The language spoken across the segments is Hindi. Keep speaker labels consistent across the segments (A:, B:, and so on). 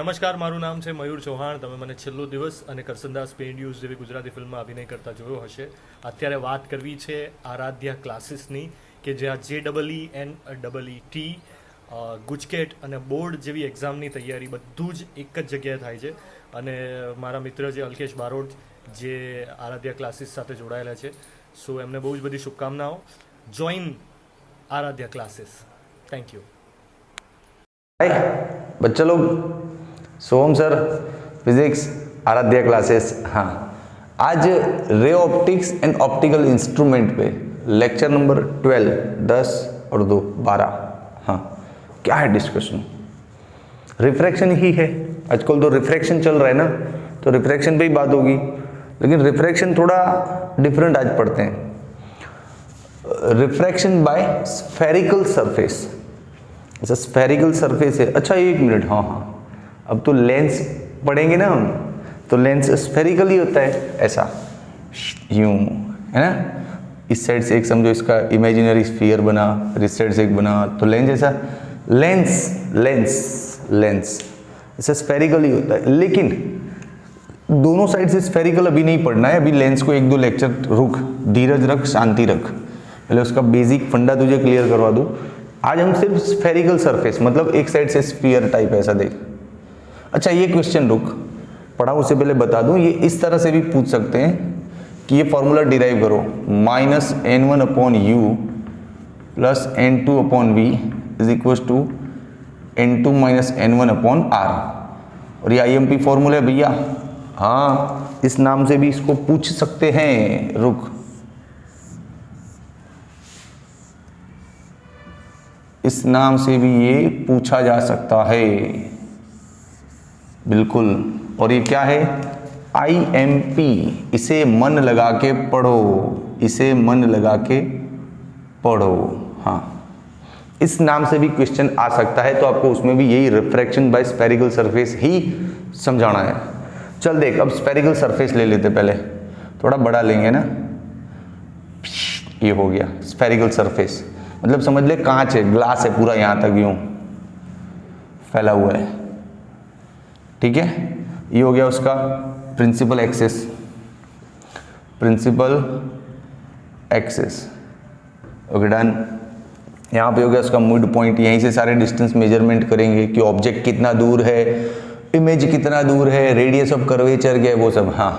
A: નમસ્કાર, મારું નામ છે મયુર ચૌહાણ. તમે મને છેલ્લો દિવસ અને કરસનદાસ પેઇન્ડ્યુઝ જેવી ગુજરાતી ફિલ્મમાં અભિનય કરતા જોયો હશે. અત્યારે વાત કરવી છે આરાધ્યા ક્લાસીસની, કે જ્યાં JEE, NEET, ગુજકેટ અને બોર્ડ જેવી એક્ઝામની તૈયારી બધું જ એક જ જગ્યાએ થાય છે. અને મારા મિત્ર છે અલ્કેશ બારોટ, જે આરાધ્યા ક્લાસીસ સાથે જોડાયેલા છે. સો એમને બહુ જ બધી શુભકામનાઓ. Join Aradhya classes. Thank you.
B: Hi बच्चा लोग, Soham sir, physics, Aradhya classes. हाँ, आज ray optics and optical instrument पे लेक्चर नंबर 12, 10 और 2, 12. हाँ, क्या है डिस्कशन? रिफ्रैक्शन ही है. आजकल तो रिफ्रैक्शन चल रहा है ना, तो रिफ्रैक्शन पे ही बात होगी. लेकिन रिफ्रैक्शन थोड़ा डिफरेंट आज पढ़ते हैं. Refraction by spherical surface. ऐसा स्फेरिकल सरफेस है. अच्छा एक मिनट, हाँ हाँ, अब तो लेंस पढ़ेंगे ना हम, तो लेंस स्फेरिकल ही होता है, ऐसा यूं, है ना. इस साइड से एक समझो इसका इमेजिनरी स्फीयर बना, इस साइड से एक बना, तो लेंस ऐसा, लेंस लेंस लेंस ऐसा स्फेरिकल ही होता है. लेकिन दोनों साइड से स्फेरिकल अभी नहीं पढ़ना है. अभी लेंस को एक दो लेक्चर रुक, धीरज रख, शांति रख, पहले उसका बेसिक फंडा तुझे क्लियर करवा दूं. आज हम सिर्फ स्फेरिकल सरफेस, मतलब एक साइड से स्फीयर टाइप ऐसा देख. अच्छा ये क्वेश्चन रुक, पढ़ा उससे पहले बता दूं, ये इस तरह से भी पूछ सकते हैं कि ये फॉर्मूला डिराइव करो, -n1/u plus n2/v is equal to n2 - n1/r. और ये IMP फॉर्मूला है भैया. हाँ, इस नाम से भी इसको पूछ सकते हैं. रुक, इस नाम से भी ये पूछा जा सकता है, बिल्कुल. और ये क्या है? IMP. इसे मन लगा के पढ़ो, इसे मन लगा के पढ़ो. हाँ, इस नाम से भी क्वेश्चन आ सकता है, तो आपको उसमें भी यही रिफ्रैक्शन बाय स्फेरिकल सरफेस ही समझाना है. चल देख, अब स्फेरिकल सरफेस ले लेते, पहले थोड़ा बड़ा लेंगे ना. ये हो गया स्फेरिकल सरफेस, मतलब समझ ले कांच है, ग्लास है पूरा, यहां तक यूं फैला हुआ है. ठीक है, ये हो गया उसका principal axis. Principal axis, okay done. यहाँ पे हो गया उसका मिड पॉइंट. यहीं से सारे डिस्टेंस मेजरमेंट करेंगे कि ऑब्जेक्ट कितना दूर है, इमेज कितना दूर है, रेडियस ऑफ कर्वेचर क्या है, वो सब. हाँ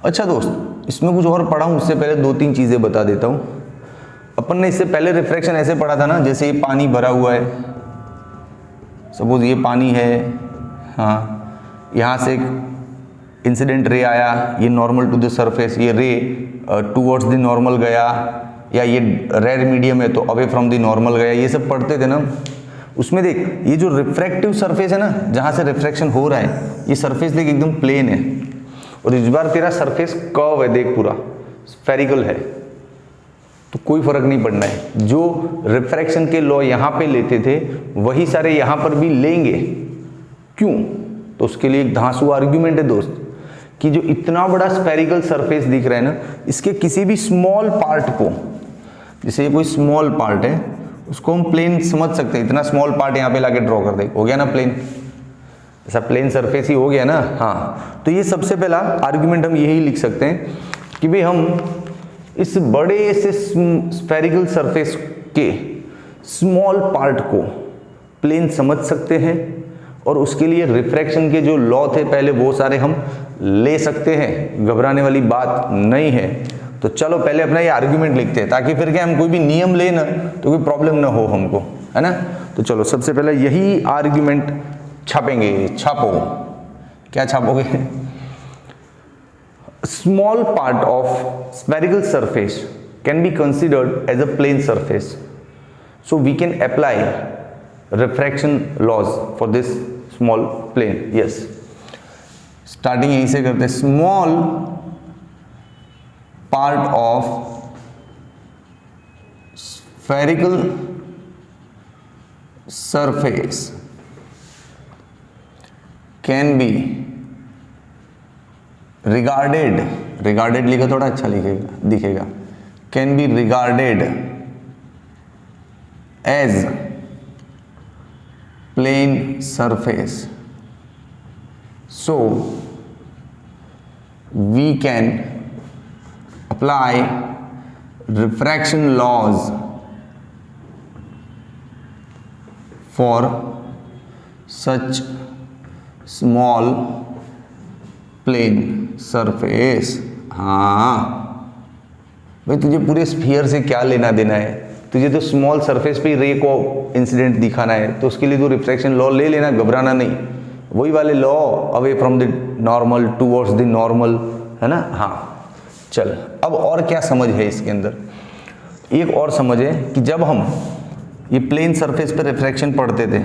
B: अच्छा दोस्त, इसमें कुछ और पढ़ा हूँ, उससे पहले 2-3 चीज़ें बता देता हूँ. अपन ने इससे पहले रिफ्रैक्शन ऐसे पढ़ा था ना, जैसे ये पानी भरा हुआ है, सपोज ये पानी है. हाँ, यहाँ से एक इंसिडेंट रे आया, ये नॉर्मल टू द सरफेस, ये रे टूवर्ड्स द नॉर्मल गया, या ये रेड मीडियम है तो अवे फ्रॉम द नॉर्मल गया. ये सब पढ़ते थे ना. उसमें देख, ये जो रिफ्रैक्टिव सरफेस है ना, जहाँ से रिफ्रैक्शन हो रहा है, ये सरफेस देख एकदम प्लेन है. और इस बार तेरा सरफेस कर्व है, देख पूरा स्फेरिकल है, तो कोई फर्क नहीं पड़ना है. जो रिफ्रैक्शन के लॉ यहाँ पे लेते थे वही सारे यहाँ पर भी लेंगे. क्यों? तो उसके लिए एक धांसू आर्ग्यूमेंट है दोस्त, कि जो इतना बड़ा स्फेरिकल सरफेस दिख रहा है ना, इसके किसी भी स्मॉल पार्ट को, जैसे ये कोई स्मॉल पार्ट है, उसको हम प्लेन समझ सकते हैं. इतना स्मॉल पार्ट यहाँ पे लाके ड्रॉ कर दे, हो गया ना प्लेन. ऐसा प्लेन सरफेस ही हो गया ना. हाँ, तो ये सबसे पहला आर्ग्यूमेंट हम यही लिख सकते हैं कि भाई हम इस बड़े से स्फेरिकल सरफेस के स्मॉल पार्ट को प्लेन समझ सकते हैं, और उसके लिए रिफ्रैक्शन के जो लॉ थे पहले वो सारे हम ले सकते हैं. घबराने वाली बात नहीं है. तो चलो पहले अपना ये आर्ग्यूमेंट लिखते हैं, ताकि फिर क्या हम कोई भी नियम ले ना तो कोई प्रॉब्लम ना हो हमको, है ना. तो चलो सबसे पहले यही आर्ग्यूमेंट छापेंगे. छापो, क्या छापोगे? Small part of spherical surface can be considered as a plane surface, so we can apply refraction laws for this small plane. Yes, starting यहीं से करते हैं. Small part of spherical surface can be regarded लिखा थोड़ा अच्छा लिखेगा दिखेगा. Can be regarded as plane surface. So we can apply refraction laws for such small plane surface। हाँ भाई, तुझे पूरे स्फीयर से क्या लेना देना है, तुझे तो स्मॉल सरफेस पे रे को इंसिडेंट दिखाना है, तो उसके लिए तो रिफ्रैक्शन लॉ ले लेना, घबराना नहीं। वही वाले law, away from the normal towards the normal, है ना। हाँ चल, अब और क्या समझ है इसके अंदर, एक और समझ है कि जब हम ये प्लेन सरफेस पे रिफ्रैक्शन पढ़ते थे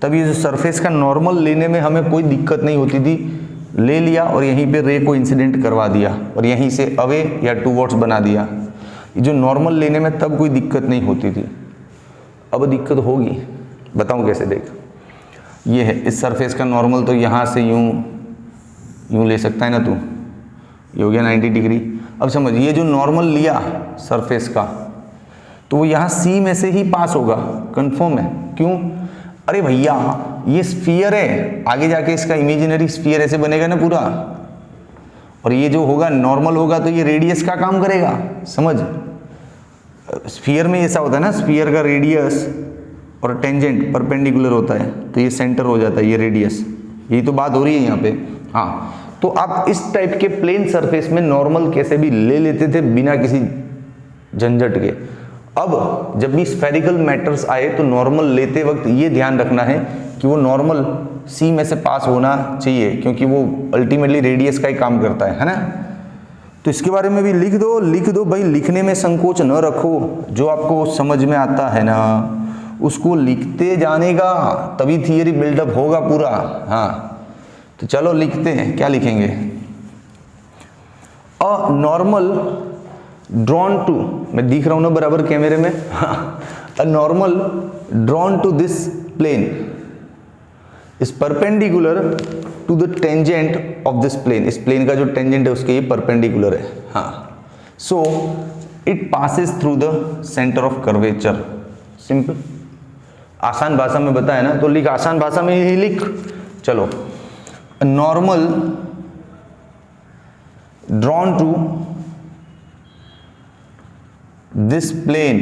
B: तब ये जो सरफेस का नॉर्मल लेने में हमें कोई दिक्कत नहीं होती थी, ले लिया और यहीं पे रे को इंसिडेंट करवा दिया और यहीं से अवे या टूवर्ड्स बना दिया। ये जो नॉर्मल लेने में तब कोई दिक्कत नहीं होती थी, अब दिक्कत होगी। बताऊं कैसे, देख ये है इस सरफेस का नॉर्मल, तो यहाँ से यूं ले सकता है ना तू, ये हो गया 90 डिग्री। अब समझ, ये जो नॉर्मल लिया सरफेस का तो वो यहाँ सी में से ही पास होगा, कंफर्म है। क्यों? अरे भैया ये स्फीयर है, आगे जाके इसका इमेजिनरी स्फीयर ऐसे बनेगा ना पूरा, और ये जो होगा नॉर्मल होगा तो ये रेडियस का काम करेगा। समझ, स्फीयर में ऐसा होता है ना, स्फीयर का रेडियस और टेंजेंट परपेंडिकुलर होता है तो ये सेंटर हो जाता है, ये रेडियस। यही तो बात हो रही है यहाँ पे। हाँ, तो आप इस टाइप के प्लेन सरफेस में नॉर्मल कैसे भी ले लेते थे बिना किसी झंझट के। अब जब भी स्फेरिकल मैटर्स आए तो नॉर्मल लेते वक्त ये ध्यान रखना है कि वो नॉर्मल सी में से पास होना चाहिए, क्योंकि वो अल्टीमेटली रेडियस का ही काम करता है ना। तो इसके बारे में भी लिख दो भाई, लिखने में संकोच न रखो, जो आपको समझ में आता है ना उसको लिखते जाने का, तभी थियरी बिल्डअप होगा पूरा। हाँ तो चलो लिखते हैं, क्या लिखेंगे? अ नॉर्मल ड्रॉन टू, मैं दिख रहा हूं ना बराबर कैमरे में? A normal drawn to this plane is perpendicular to the tangent of this plane. इस प्लेन का जो टेंजेंट है उसके ये परपेंडिकुलर है। हाँ, so it passes through the centre of curvature. Simple, आसान भाषा में बताया ना, तो लिख, आसान भाषा में ही लिख। चलो, normal drawn to this plane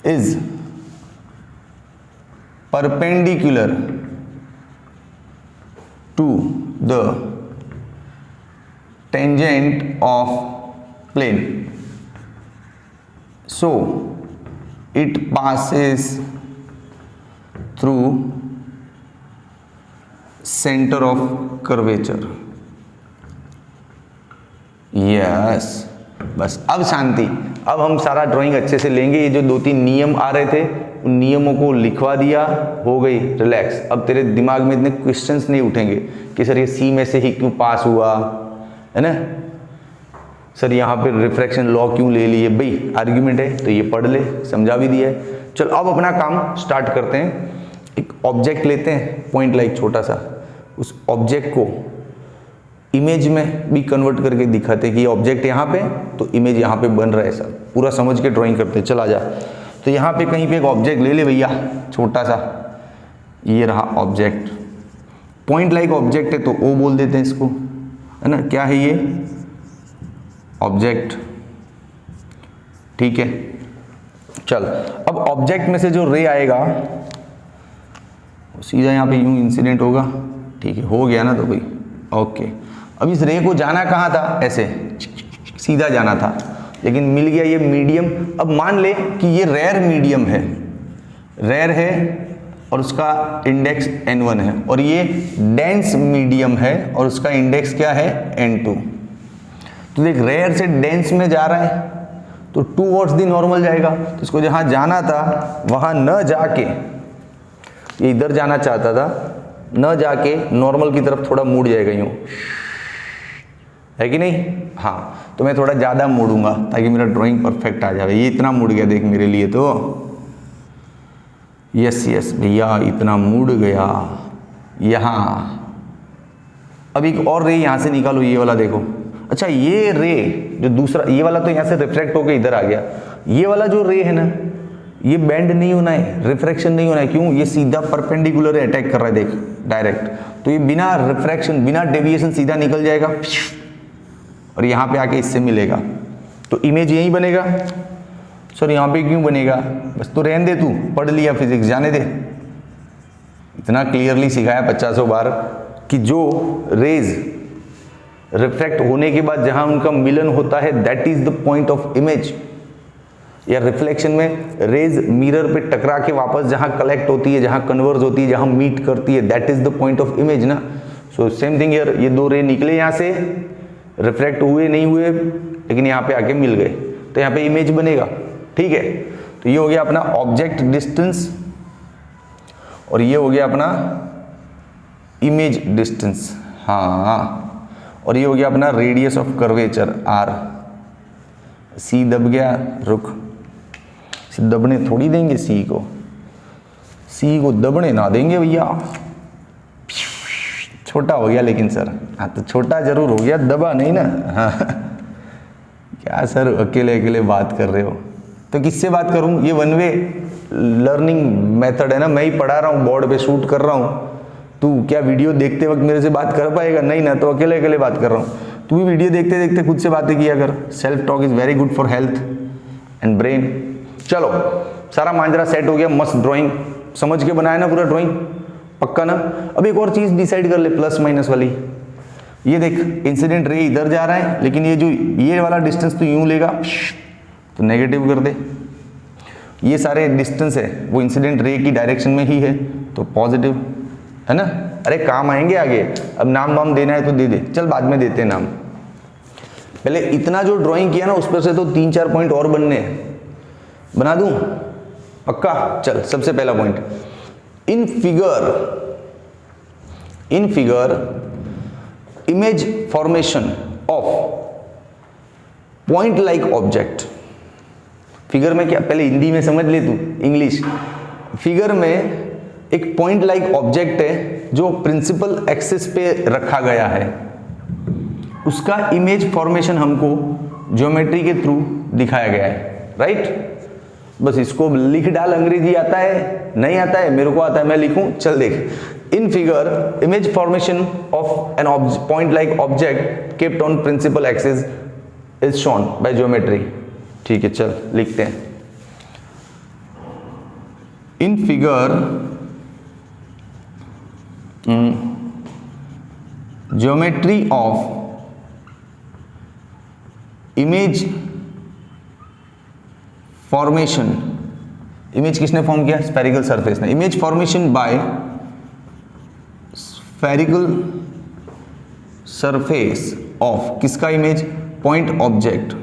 B: is perpendicular to the tangent of plane, so it passes through center of curvature। Yes, बस अब शांति। अब हम सारा ड्राइंग अच्छे से लेंगे। ये जो 2-3 नियम आ रहे थे उन नियमों को लिखवा दिया, हो गई रिलैक्स। अब तेरे दिमाग में इतने क्वेश्चंस नहीं उठेंगे कि सर ये सी में से ही क्यों पास हुआ, है ना, सर यहाँ पे रिफ्रैक्शन लॉ क्यों ले लिए। भाई आर्ग्यूमेंट है तो ये पढ़ ले, समझा भी दिया है। चल अब अपना काम स्टार्ट करते हैं। एक ऑब्जेक्ट लेते हैं, पॉइंट लाइक छोटा सा, उस ऑब्जेक्ट को इमेज में भी कन्वर्ट करके दिखाते कि ये ऑब्जेक्ट यहाँ पे तो इमेज यहाँ पे बन रहा है। सर पूरा समझ के ड्राइंग करते हैं। चला जा, तो यहाँ पे कहीं पे एक ऑब्जेक्ट ले ले भैया, छोटा सा, ये रहा ऑब्जेक्ट। पॉइंट लाइक ऑब्जेक्ट है तो ओ बोल देते हैं इसको, है ना। क्या है ये? ऑब्जेक्ट। ठीक है, चल अब ऑब्जेक्ट में से जो रे आएगा सीधा यहाँ पे यूं इंसिडेंट होगा। ठीक है, हो गया ना, तो भाई ओके। अब इस रे को जाना कहाँ था? ऐसे सीधा जाना था, लेकिन मिल गया ये मीडियम। अब मान ले कि ये रेयर मीडियम है, रेयर है और उसका इंडेक्स n1 है, और ये डेंस मीडियम है और उसका इंडेक्स क्या है? n2। तो देख, रेयर से डेंस में जा रहा है तो टूवर्ड्स दी नॉर्मल जाएगा। तो इसको जहाँ जाना था वहाँ न जाके, ये इधर जाना चाहता था, न जाके नॉर्मल की तरफ थोड़ा मुड़ जाएगा, यूं, है कि नहीं? हाँ, तो मैं थोड़ा ज़्यादा मुड़ूंगा ताकि मेरा ड्राइंग परफेक्ट आ जाए। ये इतना मुड़ गया देख मेरे लिए तो, यस यस भैया, इतना मुड़ गया यहाँ। अब एक और रे यहाँ से निकालो, ये वाला देखो। अच्छा, ये रे जो दूसरा, ये वाला तो यहाँ से रिफ्लेक्ट होकर इधर आ गया। ये वाला जो रे है ना, ये बेंड नहीं होना है, रिफ्रैक्शन नहीं होना है। क्यों? ये सीधा परपेंडिकुलर अटैक कर रहा है, देख डायरेक्ट, तो ये बिना रिफ्रैक्शन बिना डेविएशन सीधा निकल जाएगा और यहाँ पे आके इससे मिलेगा, तो इमेज यही बनेगा। सर यहाँ पे क्यों बनेगा? बस तो रहने दे, तू पढ़ लिया फिजिक्स, जाने दे। इतना क्लियरली सिखाया 50 बार कि जो रेज रिफ्रैक्ट होने के बाद जहां उनका मिलन होता है that is the point of image, या रिफ्लेक्शन में रेज मिरर पे टकरा के वापस जहां कलेक्ट होती है, जहां कन्वर्ज होती है, जहां मीट करती है, that is the point of image ना। सो सेम थिंग हियर, ये दो रे निकले यहां से, रिफ्लेक्ट हुए नहीं हुए, लेकिन यहाँ पे आके मिल गए, तो यहाँ पे इमेज बनेगा। ठीक है, तो ये हो गया अपना ऑब्जेक्ट डिस्टेंस और ये हो गया अपना इमेज डिस्टेंस। हाँ, और ये हो गया अपना रेडियस ऑफ कर्वेचर आर। सी दब गया, रुक, दबने थोड़ी देंगे सी को दबने ना देंगे भैया। छोटा हो गया लेकिन सर, हाँ तो छोटा जरूर हो गया, दबा नहीं ना। हाँ क्या सर अकेले अकेले बात कर रहे हो? तो किससे बात करूं? ये वन वे लर्निंग मेथड है ना, मैं ही पढ़ा रहा हूँ, बोर्ड पे शूट कर रहा हूँ। तू क्या वीडियो देखते वक्त मेरे से बात कर पाएगा? नहीं ना, तो अकेले अकेले बात कर रहा हूँ। तू भी वीडियो देखते देखते खुद से बातें किया कर। Self talk is very good for health and brain. चलो, सारा मांजरा सेट हो गया, मस्त ड्राइंग समझ के बनाया ना पूरा ड्राइंग, पक्का ना। अब एक और चीज डिसाइड कर ले, प्लस माइनस वाली। ये देख, इंसिडेंट रे इधर जा रहा है, लेकिन ये जो ये वाला डिस्टेंस तो यूं लेगा, तो नेगेटिव कर दे। ये सारे डिस्टेंस है वो इंसिडेंट रे की डायरेक्शन में ही है, तो पॉजिटिव है ना। अरे काम आएंगे आगे, अब नाम वाम देना है तो दे दे, चल बाद में देते हैं नाम। पहले इतना जो ड्राइंग किया ना उस पर से तो 3-4 पॉइंट और बनने हैं, बना दूं पक्का। चल, सबसे पहला point, in figure image formation of point like object. Figure में क्या, पहले हिंदी में समझ ले तू, इंग्लिश। फिगर में एक पॉइंट लाइक ऑब्जेक्ट है जो प्रिंसिपल एक्सिस पे रखा गया है, उसका इमेज फॉर्मेशन हमको ज्योमेट्री के थ्रू दिखाया गया है, राइट। बस इसको लिख डाल। अंग्रेजी आता है? नहीं आता है, मेरे को आता है, मैं लिखूं, चल देख। In figure image formation of an point like object kept on principal axis is shown by geometry. ठीक है, चल लिखते हैं। In figure geometry of image formation, image किसने फॉर्म किया? स्फेरिकल सरफेस ने। Image formation by spherical surface of किसका image? Point object.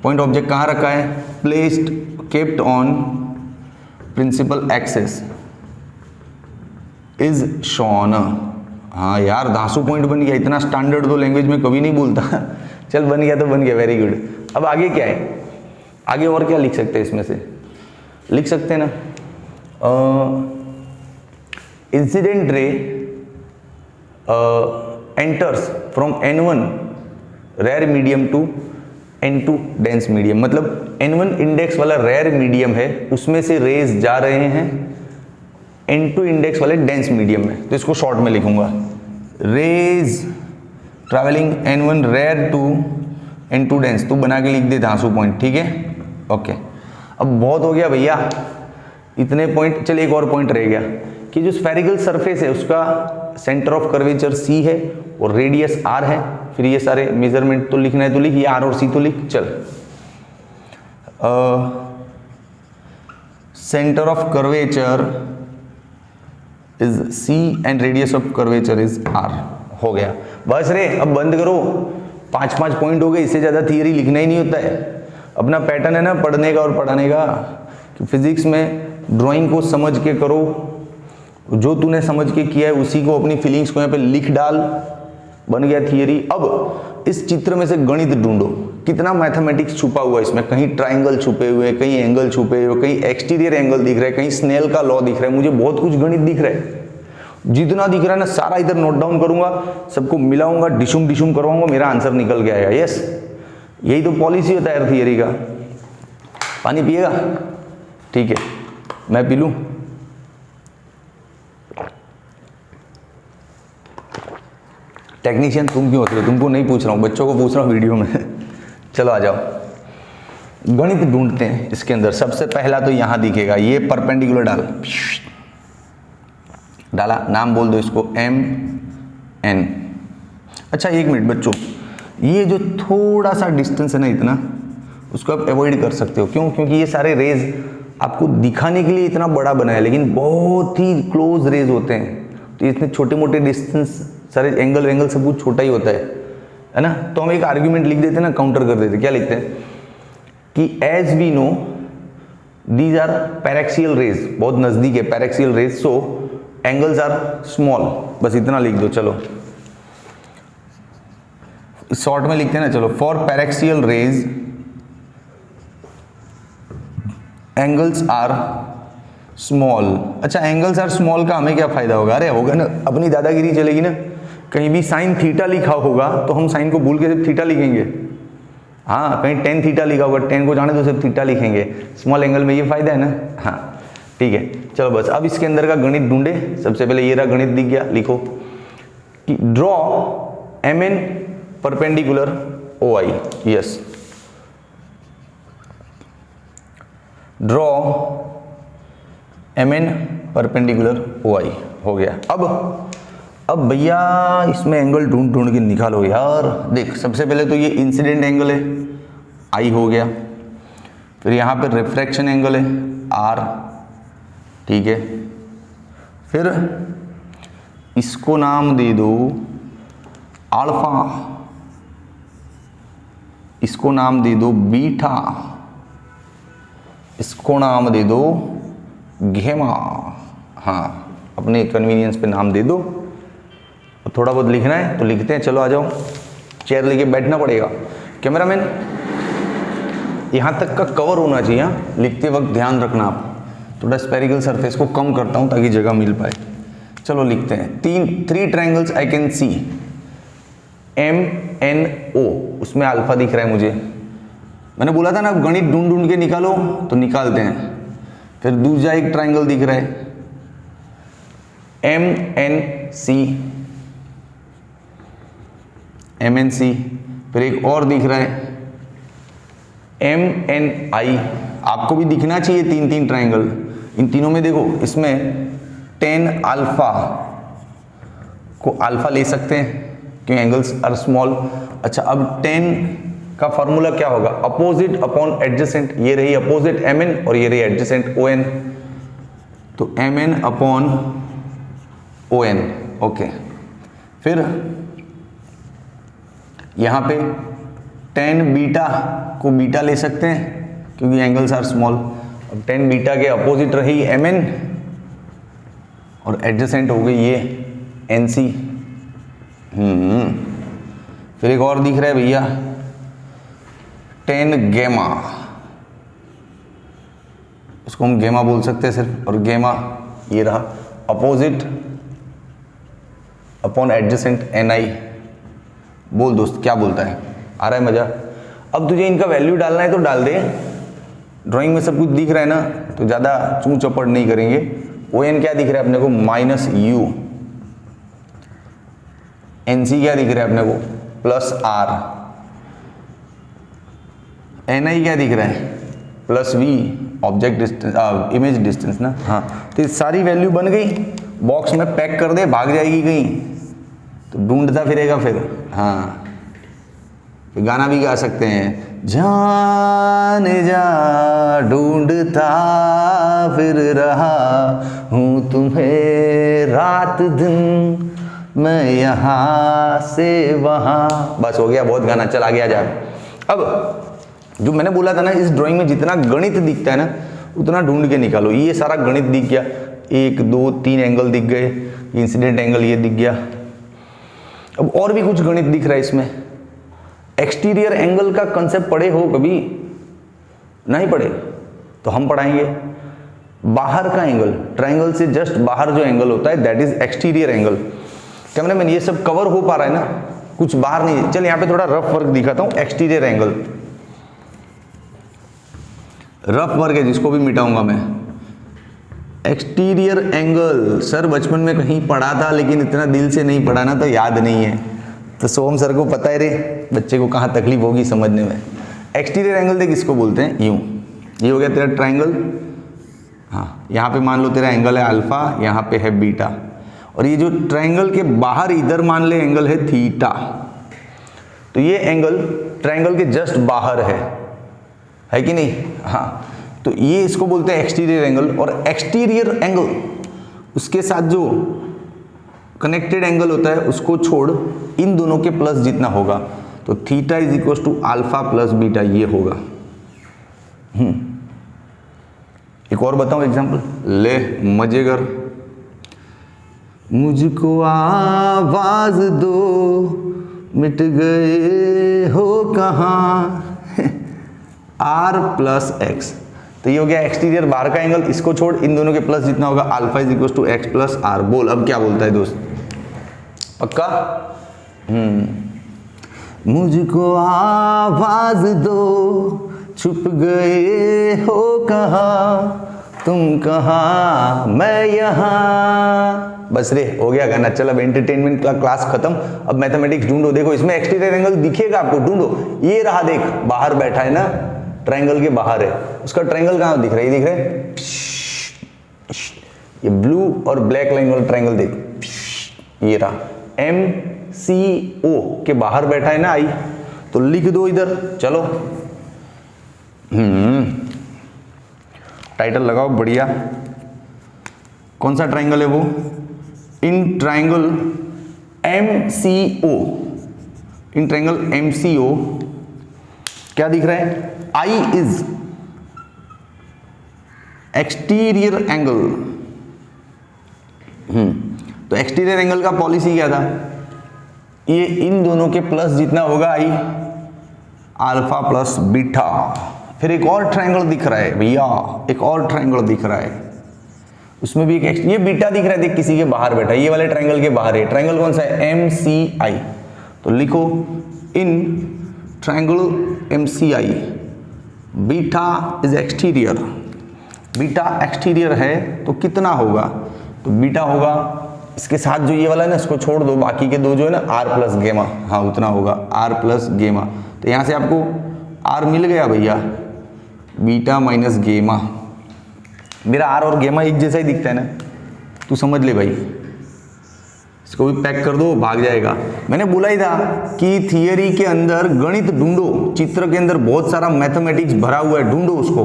B: Point object कहां रखा है? Placed kept on principal axis is shown. हाँ यार, धांसू पॉइंट बन गया। इतना स्टैंडर्ड तो लैंग्वेज में कभी नहीं बोलता। चल बन गया तो बन गया, वेरी गुड। अब आगे क्या है? आगे और क्या लिख सकते हैं? इसमें से लिख सकते हैं ना, incident ray enters from N1 rare medium to N2 dense medium. मतलब N1 इंडेक्स वाला रेयर मीडियम है, उसमें से रेज जा रहे हैं N2 इंडेक्स वाले डेंस मीडियम में। तो इसको शॉर्ट में लिखूंगा, rays travelling N1 rare to N2 dense. तो बना के लिख दे धांसू पॉइंट, ठीक है, ओके। अब बहुत हो गया भैया, इतने पॉइंट। चल एक और पॉइंट रह गया कि जो स्फेरिकल सरफेस है उसका सेंटर ऑफ कर्वेचर C है और रेडियस R है। फिर ये सारे मेजरमेंट तो लिखना है तो लिख, ये R और C तो लिख। चल, centre of curvature is C and radius of curvature is R। हो गया, बस रे, अब बंद करो। 5-5 पॉइंट हो गए, इससे ज्यादा थियरी लिखना ही नहीं होता है। अपना पैटर्न है ना पढ़ने का और पढ़ाने का, कि फिजिक्स में ड्राइंग को समझ के करो, जो तूने समझ के किया है उसी को, अपनी फीलिंग्स को यहाँ पे लिख डाल, बन गया थियरी। अब इस चित्र में से गणित ढूंढो, कितना मैथमेटिक्स छुपा हुआ है इसमें। कहीं ट्राइंगल छुपे हुए, कहीं एंगल छुपे हुए, कहीं एक्सटीरियर एंगल दिख रहा है, कहीं स्नेल का लॉ दिख रहा है, मुझे बहुत कुछ गणित दिख रहा है। जितना दिख रहा है ना सारा इधर नोट डाउन करूंगा, सबको मिलाऊंगा, डिशुम करवाऊंगा, मेरा आंसर निकल के आएगा। यस, यही तो पॉलिसी होता है थियरी का। पानी पिएगा? ठीक है, मैं पी लूँ? टेक्नीशियन तुम क्यों होते हो? तुमको नहीं पूछ रहा हूँ, बच्चों को पूछ रहा हूँ वीडियो में। चलो आ जाओ, गणित ढूंढते हैं इसके अंदर। सबसे पहला तो यहाँ दिखेगा, ये परपेंडिकुलर डाला, नाम बोल दो इसको MN। अच्छा एक मिनट बच्चों, ये जो थोड़ा सा डिस्टेंस है ना इतना, उसको आप अवॉइड कर सकते हो। क्यों? क्योंकि ये सारे रेज आपको दिखाने के लिए इतना बड़ा बनाया, लेकिन बहुत ही क्लोज रेज होते हैं। तो इतने छोटे मोटे डिस्टेंस, सारे एंगल सब कुछ छोटा ही होता है ना। तो हम एक आर्ग्यूमेंट लिख देते हैं ना, काउंटर कर देते। क्या लिखते हैं कि as we know these are paraxial rays, बहुत नजदीक है paraxial rays, so angles are small. बस इतना लिख दो। चलो शॉर्ट में लिखते हैं ना, चलो for paraxial rays angles are small. अच्छा एंगल्स आर स्मॉल का हमें क्या फायदा होगा? अरे होगा ना, अपनी दादागिरी चलेगी ना। कहीं भी साइन थीटा लिखा होगा तो हम साइन को भूल के सिर्फ थीटा लिखेंगे। हाँ, कहीं टेन थीटा लिखा होगा, टेन को जाने तो सिर्फ थीटा लिखेंगे। स्मॉल एंगल में ये फायदा है ना। हाँ ठीक है, चलो बस अब इसके अंदर का गणित ढूंढे। सबसे पहले ये रहा गणित दिख गया, लिखो कि draw MN perpendicular OI। Yes, draw MN perpendicular OI हो गया। अब भैया इसमें एंगल ढूंढ के निकालो यार। देख सबसे पहले तो ये इंसिडेंट एंगल है I हो गया, फिर यहाँ पे रिफ्रैक्शन एंगल है R, ठीक है। फिर इसको नाम दे दो अल्फा, इसको नाम दे दो बीटा, इसको नाम दे दो गेमा। हाँ, अपने कन्वीनियंस पे नाम दे दो। थोड़ा बहुत लिखना है तो लिखते हैं। चलो आ जाओ, चेयर लेके बैठना पड़ेगा। कैमरामैन यहाँ तक का कवर होना चाहिए। लिखते वक्त ध्यान रखना आप। थोड़ा स्पेरिकल सरफेस को कम करता हूँ ताकि जगह मिल पाए। चलो लिखते हैं। Three triangles I can see, MNO, उसमें अल्फा दिख रहा है मुझे। मैंने बोला था ना गणित ढूंढ के निकालो, तो निकालते हैं। फिर दूसरा एक ट्रायंगल दिख रहा है MNC, फिर एक और दिख रहा है MNI। आपको भी दिखना चाहिए तीन ट्रायंगल। इन तीनों में देखो, इसमें 10 अल्फा को अल्फा ले सकते हैं क्योंकि एंगल्स आर स्मॉल। अच्छा अब 10 का फॉर्मूला क्या होगा? Opposite upon adjacent. ये रही अपोजिट MN और ये रही एडजेसेंट ON, तो MN अपॉन ON। ओके, फिर यहाँ पे 10 बीटा को बीटा ले सकते हैं क्योंकि एंगल्स आर स्मॉल। अब 10 बीटा के अपोजिट रही MN और एडजेसेंट हो गई ये NC। फिर एक और दिख रहा है भैया 10 गेमा, उसको हम गेमा बोल सकते हैं सिर्फ। और गेमा ये रहा अपोजिट अपॉन एडजेसेंट NI। बोल दोस्त क्या बोलता है, आ रहा है मजा? अब तुझे इनका वैल्यू डालना है तो डाल दे। ड्राइंग में सब कुछ दिख रहा है ना, तो ज़्यादा चूं चपड़ नहीं करेंगे। ON क्या दिख रहा है अपने को? -U। NC क्या दिख रहा है अपने को? +R। NI क्या दिख रहा है? +V, object distance, image distance ना। हाँ, तो ये सारी वैल्यू बन गई। बॉक्स में पैक कर दे, भाग जाएगी कहीं तो ढूंढता फिरेगा फिर। हाँ, फिर गाना भी गा सकते हैं, जान जा ढूंढता फिर रहा हूँ तुम्हें रात दिन, मैं यहाँ से वहाँ। बस हो गया, बहुत गाना, चल आगे आ जा। अब जो मैंने बोला था ना, इस ड्राइंग में जितना गणित दिखता है ना उतना ढूंढ के निकालो। ये सारा गणित दिख गया, 1 2 3 एंगल दिख गए, इंसिडेंट एंगल ये दिख गया। अब और भी कुछ गणित दिख रहा है इसमें। एक्सटीरियर एंगल का कंसेप्ट पढ़े हो कभी? नहीं पढ़े तो हम पढ़ाएंगे। बाहर का एंगल, ट्रायंगल से जस्ट बाहर जो एंगल होता है that is exterior angle. Cameraman ये सब कवर हो पा रहा है ना? कुछ बाहर नहीं। चल यहाँ पे थोड़ा रफ वर्क दिखाता हूँ। एक्सटीरियर एंगल, रफ वर्क है जिसको भी मिटाऊंगा मैं। एक्सटीरियर एंगल सर बचपन में कहीं पढ़ा था लेकिन इतना दिल से नहीं पढ़ा ना तो याद नहीं है, तो सोम सर को पता है रे बच्चे को कहाँ तकलीफ होगी समझने में। एक्सटीरियर एंगल देख इसको बोलते हैं यूं, ये हो गया तेरा ट्रायंगल। हाँ, यहाँ पे मान लो तेरा एंगल है अल्फा, यहाँ पे है बीटा, और ये जो ट्रायंगल के बाहर इधर मान ले एंगल है थीटा। तो ये एंगल ट्रायंगल के जस्ट बाहर है कि नहीं? हाँ, तो ये इसको बोलते हैं एक्सटीरियर एंगल। और एक्सटीरियर एंगल उसके साथ जो कनेक्टेड एंगल होता है उसको छोड़ इन दोनों के प्लस जितना होगा, तो theta is equal to alpha plus beta, ये होगा। एक और बताऊं एग्जांपल, ले मजे कर। मुझको आवाज दो मिट गए हो कहाँ r प्लस एक्स, तो ये हो गया एक्सटीरियर बाहर का एंगल। इसको छोड़ इन दोनों के प्लस जितना होगा alpha is equal to X plus R. बोल अब क्या बोलता है दोस्त, पक्का? मुझको आवाज दो छुप गए हो कहाँ, तुम कहाँ मैं यहाँ। बस रे हो गया गाना। चल अब एंटरटेनमेंट का क्लास खत्म, अब मैथमेटिक्स ढूंढो। देखो इसमें एक्सटीरियर एंगल दिखेगा आपको, ढूंढो। ये रहा, देख बाहर बैठा है ना, ट्रायंगल के बाहर है। उसका ट्रायंगल कहाँ दिख रहा है? ये दिख रहा है, ये ब्लू और ब्लैक लाइन वाला ट्रायंगल देख, ये रहा MCO के बाहर बैठा है ना आई, तो लिख दो इधर। चलो टाइटल लगाओ बढ़िया। कौन सा ट्रायंगल है वो? In triangle MCO, in triangle MCO क्या दिख रहा है? I is exterior angle. तो एक्सटीरियर एंगल का पॉलिसी क्या था? ये इन दोनों के प्लस जितना होगा I, अल्फा प्लस बीटा। फिर एक और ट्रायंगल दिख रहा है भैया, एक और ट्रायंगल दिख रहा है, उसमें भी एक ये बीटा दिख रहा है, देख किसी के बाहर बैठा है, ये वाले ट्रायंगल के बाहर है। ट्रायंगल कौन सा है? MCI। तो लिखो in triangle MCI beta is exterior. Beta exterior है तो कितना होगा? तो बीटा होगा, इसके साथ जो ये वाला है ना इसको छोड़ दो, बाकी के दो जो है ना R प्लस गेमा, हाँ उतना होगा R प्लस गेमा। तो यहाँ से आपको R मिल गया भैया, बीटा माइनस गेमा। मेरा R और गेमा एक जैसा ही दिखता है ना, तू समझ ले भाई। इसको भी पैक कर दो, भाग जाएगा। मैंने बोला ही था कि थियरी के अंदर गणित ढूंढो, चित्र के अंदर बहुत सारा मैथमेटिक्स भरा हुआ है, ढूंढो उसको।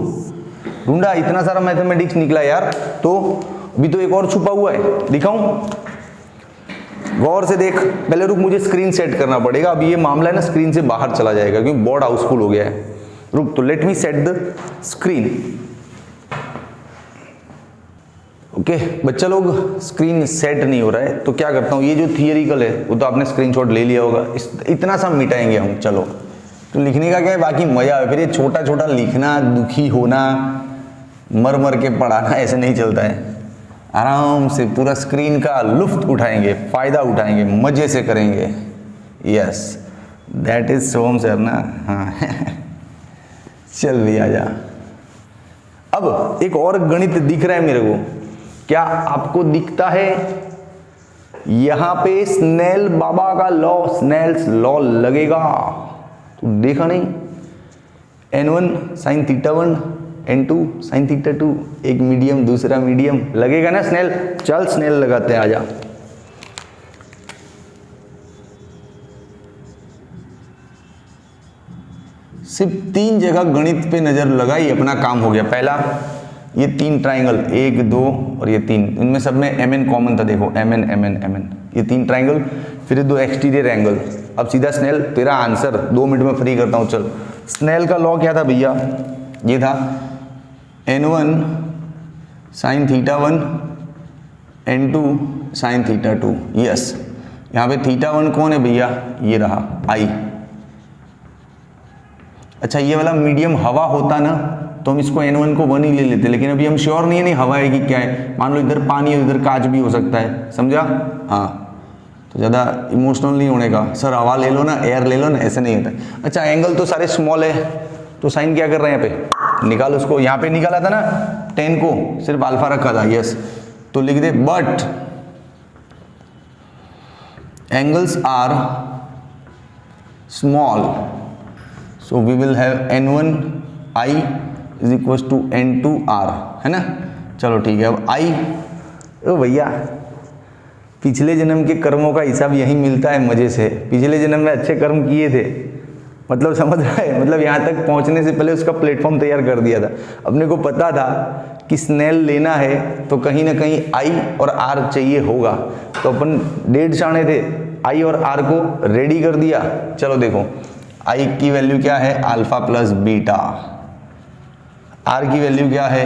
B: ढूंढा, इतना सारा मैथमेटिक्स निकला यार। तो अभी तो एक और छुपा हुआ है, दिखाऊं? गौर से देख। पहले रुक, मुझे स्क्रीन सेट करना पड़ेगा। अभी ये मामला है ना स्क्रीन से बाहर चला जाएगा क्योंकि बोर्ड हाउसफुल हो गया है। रुक, तो let me set the screen. Okay बच्चा लोग, स्क्रीन सेट नहीं हो रहा है तो क्या करता हूँ, ये जो थियरिकल है वो तो आपने स्क्रीनशॉट ले लिया होगा, इतना सा मिटाएंगे हम। चलो, तो लिखने का क्या है, बाकी मजा है। फिर ये छोटा छोटा लिखना, दुखी होना, मर मर के पढ़ाना, ऐसे नहीं चलता है। आराम से पूरा स्क्रीन का लुफ्त उठाएंगे, फायदा उठाएंगे, मजे से करेंगे। Yes that is some sir ना। हाँ चल भी आ जा। अब एक और गणित दिख रहा है मेरे को, क्या आपको दिखता है? यहां पे स्नेल बाबा का लॉ, स्नेल्स लॉ लगेगा, तो देखा नहीं? N1 sine theta 1, N2 sine theta 2, एक मीडियम दूसरा मीडियम, लगेगा ना स्नेल? चल स्नेल लगाते हैं, आजा। सिर्फ 3 जगह गणित पे नजर लगाई, अपना काम हो गया। पहला, ये 3 ट्राइंगल, 1 2 और ये 3, इनमें सब में MN कॉमन था। देखो MN MN MN, ये 3 ट्राइंगल, फिर 2 एक्सटीरियर एंगल। अब सीधा स्नेल, तेरा आंसर 2 मिनट में फ्री करता हूँ। चल, स्नेल का लॉ क्या था भैया? ये था N1 sine theta 1, N2 sine theta 2। Yes, यहाँ पे थीटा 1 कौन है भैया? ये रहा I। अच्छा, ये वाला मीडियम हवा होता ना तो हम इसको N1 को 1 ही ले लेते, लेकिन अभी हम श्योर नहीं है नहीं हवा है कि क्या है। मान लो इधर पानी है, इधर कांच भी हो सकता है, समझा? हाँ, तो ज़्यादा इमोशनल नहीं होने का। सर हवा ले लो ना, एयर ले लो ना, ऐसे नहीं होता है। अच्छा, एंगल तो सारे स्मॉल है, तो साइन क्या कर रहे हैं यहाँ पे? निकाल उसको, यहाँ पे निकाला था ना 10 को, सिर्फ अल्फा रखा था, यस, तो लिख दे but angles are small, so we will have n1 i is equal to n2 r, है ना। चलो ठीक है, अब i, ओ भैया पिछले जन्म के कर्मों का हिसाब यही मिलता है मजे से, पिछले जन्म में अच्छे कर्म किए थे, मतलब समझ रहा है, मतलब यहाँ तक पहुँचने से पहले उसका प्लेटफॉर्म तैयार कर दिया था। अपने को पता था कि स्नेल लेना है तो कहीं ना कहीं आई और आर चाहिए होगा, तो अपन 1.5 चाणे थे, आई और आर को रेडी कर दिया। चलो देखो आई की वैल्यू क्या है, अल्फा प्लस बीटा, आर की वैल्यू क्या है,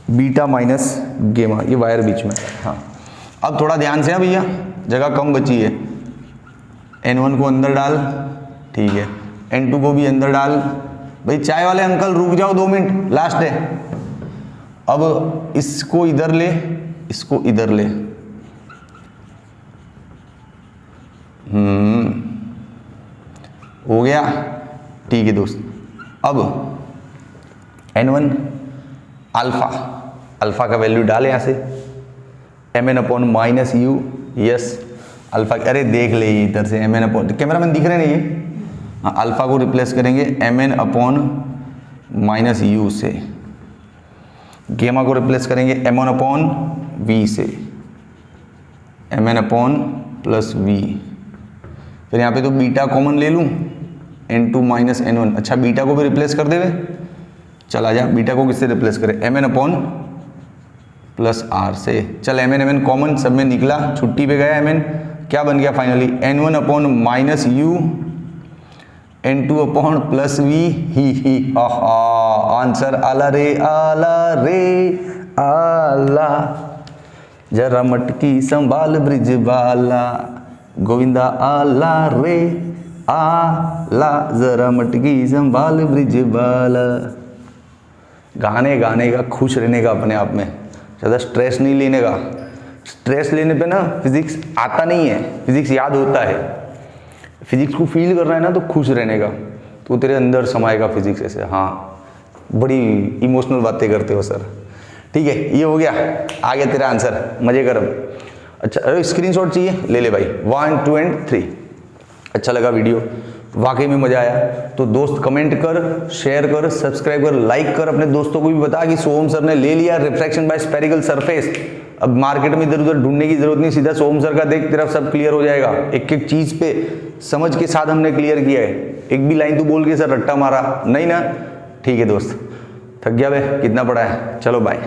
B: बीटा माइनस गेमा, ये वायर बीच में। हाँ अब थोड़ा ध्यान से, भैया जगह कम बची है, n1 को अंदर डाल, ठीक है, n2 को भी अंदर डाल। भाई चाय वाले अंकल रुक जाओ 2 मिनट, लास्ट है। अब इसको इधर ले, इसको इधर ले, हो गया, ठीक है दोस्त। अब n1 अल्फा, अल्फा का वैल्यू डाले यहाँ से, mn upon minus you, yes alpha, अरे देख ले इधर से mn अपॉन, कैमरा मैन दिख रहे नहीं ये, हाँ अल्फा को रिप्लेस करेंगे mn अपॉन माइनस यू से, गेमा को रिप्लेस करेंगे m1 अपॉन v से, mn अपॉन प्लस v, फिर यहाँ पे तो बीटा कॉमन ले लूँ, n2 माइनस n1, अच्छा बीटा को भी रिप्लेस कर देवे, चला जा, बीटा को किससे रिप्लेस करें, mn अपॉन प्लस r से, चल mn कॉमन सब में निकला, छुट्टी पे गया mn, क्या बन गया finally, n1 upon minus u, n2 upon plus v, ही आंसर आला रे आला, जरा मटकी संभाल ब्रिज वाला, गोविंदा आला रे आला, जरा मटकी संभाल ब्रिज वाला। गाने गाने का, खुश रहने का अपने आप में, ज़्यादा स्ट्रेस नहीं लेने का, स्ट्रेस लेने पे ना फिजिक्स आता नहीं है, फिजिक्स याद होता है, फिजिक्स को फील करना है ना तो खुश रहने का, तो तेरे अंदर समाएगा फिजिक्स ऐसे। हाँ बड़ी इमोशनल बातें करते हो सर, ठीक है, ये हो गया, आ गया तेरा आंसर, मजे कर। अच्छा अरे स्क्रीनशॉट चाहिए, ले ले भाई, 1 2 एंड 3। अच्छा लगा वीडियो, वाकई में मजा आया तो दोस्त कमेंट कर, शेयर कर, सब्सक्राइब कर, लाइक कर, अपने दोस्तों को भी बता कि सोहम सर ने ले लिया रिफ्रैक्शन बाय स्फेरिकल सरफेस। अब मार्केट में इधर उधर ढूंढने की जरूरत नहीं, सीधा सोहम सर का देख, तेरा सब क्लियर हो जाएगा। एक एक चीज पे समझ के साथ हमने क्लियर किया है, एक भी लाइन तू बोल के सर रट्टा मारा नहीं ना, ठीक है दोस्त, थक गया बे, कितना पड़ा है, चलो बाय।